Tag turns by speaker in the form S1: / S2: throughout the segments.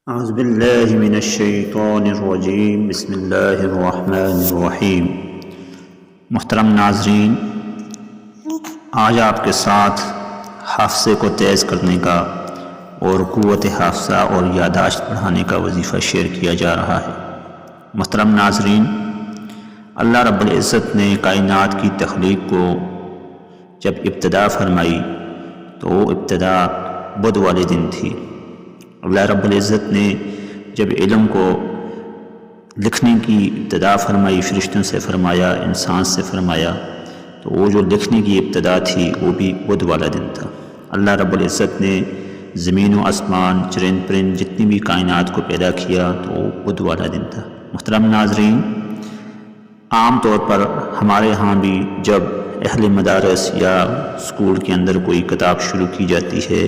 S1: اعوذ باللہ من الشیطان الرجیم بسم اللہ الرحمن الرحیم۔ محترم ناظرین، آج آپ کے ساتھ حافظے کو تیز کرنے کا اور قوت حافظہ اور یادداشت بڑھانے کا وظیفہ شیئر کیا جا رہا ہے۔ محترم ناظرین، اللہ رب العزت نے کائنات کی تخلیق کو جب ابتدا فرمائی تو وہ ابتدا بدھ والے دن تھی۔ اللہ رب العزت نے جب علم کو لکھنے کی ابتدا فرمائی، فرشتوں سے فرمایا، انسان سے فرمایا، تو وہ جو لکھنے کی ابتدا تھی وہ بھی بدھ والا دن تھا۔ اللہ رب العزت نے زمین و آسمان، چرند پرند، جتنی بھی کائنات کو پیدا کیا تو وہ بدھ والا دن تھا۔ محترم ناظرین، عام طور پر ہمارے ہاں بھی جب اہل مدارس یا اسکول کے اندر کوئی کتاب شروع کی جاتی ہے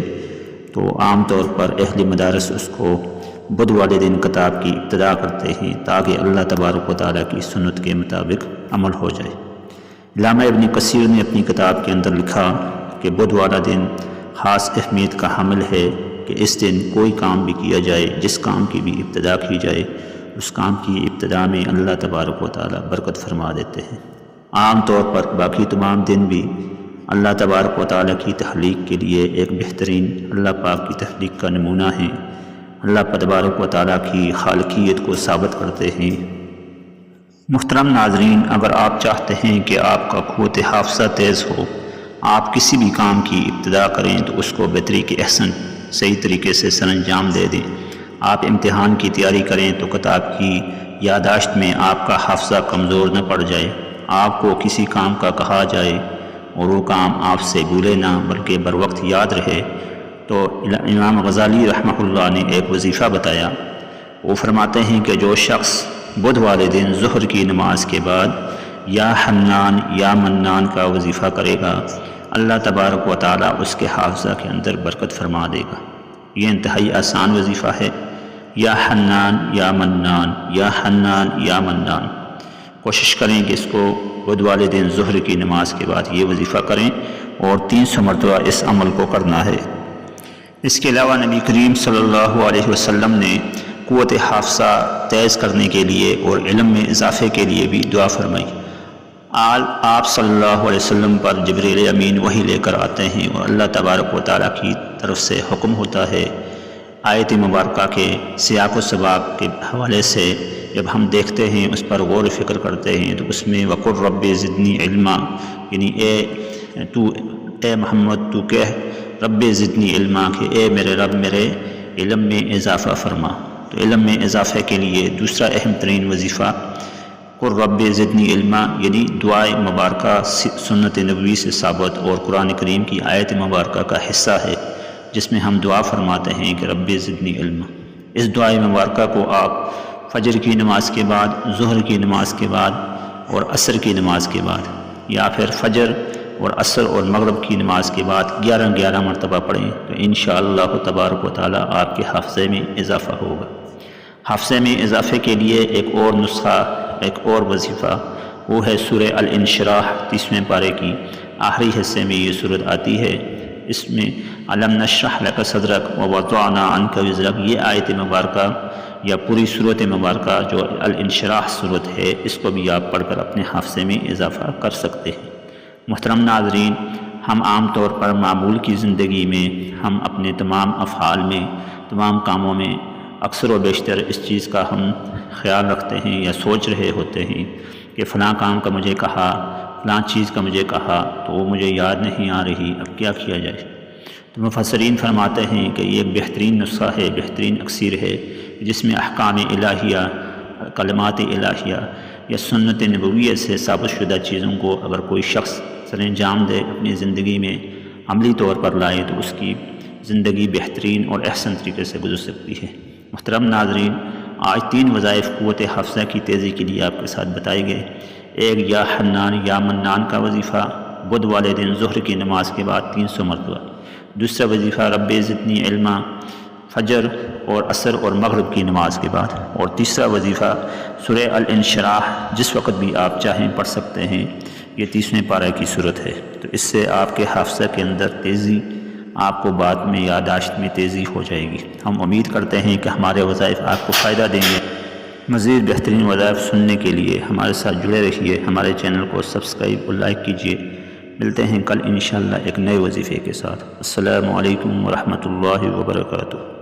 S1: تو عام طور پر اہل مدارس اس کو بدھ والے دن کتاب کی ابتدا کرتے ہیں تاکہ اللہ تبارک و تعالیٰ کی سنت کے مطابق عمل ہو جائے۔ علامہ ابن کثیر نے اپنی کتاب کے اندر لکھا کہ بدھ والا دن خاص اہمیت کا حامل ہے کہ اس دن کوئی کام بھی کیا جائے، جس کام کی بھی ابتدا کی جائے اس کام کی ابتدا میں اللہ تبارک و تعالیٰ برکت فرما دیتے ہیں۔ عام طور پر باقی تمام دن بھی اللہ تبارک و تعالیٰ کی تخلیق کے لیے ایک بہترین اللہ پاک کی تخلیق کا نمونہ ہیں، اللہ تبارک و تعالیٰ کی خالقیت کو ثابت کرتے ہیں۔ محترم ناظرین، اگر آپ چاہتے ہیں کہ آپ کا قوت حافظہ تیز ہو، آپ کسی بھی کام کی ابتدا کریں تو اس کو بطریق احسن صحیح طریقے سے سر انجام دے دیں۔ آپ امتحان کی تیاری کریں تو کتاب کی یادداشت میں آپ کا حافظہ کمزور نہ پڑ جائے، آپ کو کسی کام کا کہا جائے اور وہ کام آپ سے بھولے نہ بلکہ بر وقت یاد رہے۔ تو امام غزالی رحمہ اللہ نے ایک وظیفہ بتایا، وہ فرماتے ہیں کہ جو شخص بدھ والے دن ظہر کی نماز کے بعد یا حنان یا منان کا وظیفہ کرے گا، اللہ تبارک و تعالیٰ اس کے حافظہ کے اندر برکت فرما دے گا۔ یہ انتہائی آسان وظیفہ ہے، یا حنان یا منان، یا حنان یا منان۔ کوشش کریں کہ اس کو بدھ والے دن ظہر کی نماز کے بعد یہ وظیفہ کریں اور 300 مرتبہ اس عمل کو کرنا ہے۔ اس کے علاوہ نبی کریم صلی اللہ علیہ وسلم نے قوت حافظہ تیز کرنے کے لیے اور علم میں اضافے کے لیے بھی دعا فرمائی۔ آپ صلی اللہ علیہ وسلم پر جبریل امین وحی لے کر آتے ہیں اور اللہ تبارک و تعالیٰ کی طرف سے حکم ہوتا ہے۔ آیت مبارکہ کے سیاق و سباق کے حوالے سے جب ہم دیکھتے ہیں، اس پر غور و فکر کرتے ہیں تو اس میں وقر رب زدنی علما، یعنی اے محمد تو کہہ رب زدنی علما، کہ اے میرے رب میرے علم میں اضافہ فرما۔ تو علم میں اضافے کے لیے دوسرا اہم ترین وظیفہ قر رب زدنی علما، یعنی دعائے مبارکہ سنت نبوی سے ثابت اور قرآن کریم کی آیت مبارکہ کا حصہ ہے، جس میں ہم دعا فرماتے ہیں کہ رب زدنی علما۔ اس دعائے مبارکہ کو آپ فجر کی نماز کے بعد، ظہر کی نماز کے بعد اور عصر کی نماز کے بعد، یا پھر فجر اور عصر اور مغرب کی نماز کے بعد 11 مرتبہ پڑھیں تو انشاءاللہ تبارک و تعالیٰ آپ کے حافظے میں اضافہ ہوگا۔ حافظے میں اضافے کے لیے ایک اور نسخہ، ایک اور وظیفہ، وہ ہے سورہ الانشراح 30ویں پارے کی آخری حصے میں یہ صورت آتی ہے۔ اس میں علم نشرح لک صدرک ووضعنا عنک وزرک، یہ آیت مبارکہ یا پوری صورت مبارکہ جو الانشراح صورت ہے، اس کو بھی آپ پڑھ کر اپنے حافظے میں اضافہ کر سکتے ہیں۔ محترم ناظرین، ہم عام طور پر معمول کی زندگی میں ہم اپنے تمام افعال میں، تمام کاموں میں اکثر و بیشتر اس چیز کا ہم خیال رکھتے ہیں یا سوچ رہے ہوتے ہیں کہ فلاں کام کا مجھے کہا، فلاں چیز کا مجھے کہا تو وہ مجھے یاد نہیں آ رہی، اب کیا کیا جائے؟ تو مفسرین فرماتے ہیں کہ یہ ایک بہترین نسخہ ہے، بہترین اکسیر ہے، جس میں احکام الہیہ، کلمات الہیہ یا سنت نبویہ سے ثابت شدہ چیزوں کو اگر کوئی شخص سر انجام دے، اپنی زندگی میں عملی طور پر لائے تو اس کی زندگی بہترین اور احسن طریقے سے گزر سکتی ہے۔ محترم ناظرین، آج 3 وظائف قوت حافظہ کی تیزی کے لیے آپ کے ساتھ بتائے گئے۔ ایک یا حنان یا منان کا وظیفہ بدھ والے دن ظہر کی نماز کے بعد 300 مرتبہ۔ دوسرا وظیفہ رب زدنی علما فجر اور عصر اور مغرب کی نماز کے بعد۔ اور تیسرا وظیفہ سورہ الانشراح، جس وقت بھی آپ چاہیں پڑھ سکتے ہیں، یہ 30ویں پارہ کی صورت ہے۔ تو اس سے آپ کے حافظہ کے اندر تیزی آپ کو بعد میں یادداشت میں تیزی ہو جائے گی۔ ہم امید کرتے ہیں کہ ہمارے وظائف آپ کو فائدہ دیں گے۔ مزید بہترین وظائف سننے کے لیے ہمارے ساتھ جڑے رہیے، ہمارے چینل کو سبسکرائب اور لائک کیجیے۔ ملتے ہیں کل انشاءاللہ ایک نئے وظیفے کے ساتھ۔ السلام علیکم ورحمۃ اللہ وبرکاتہ۔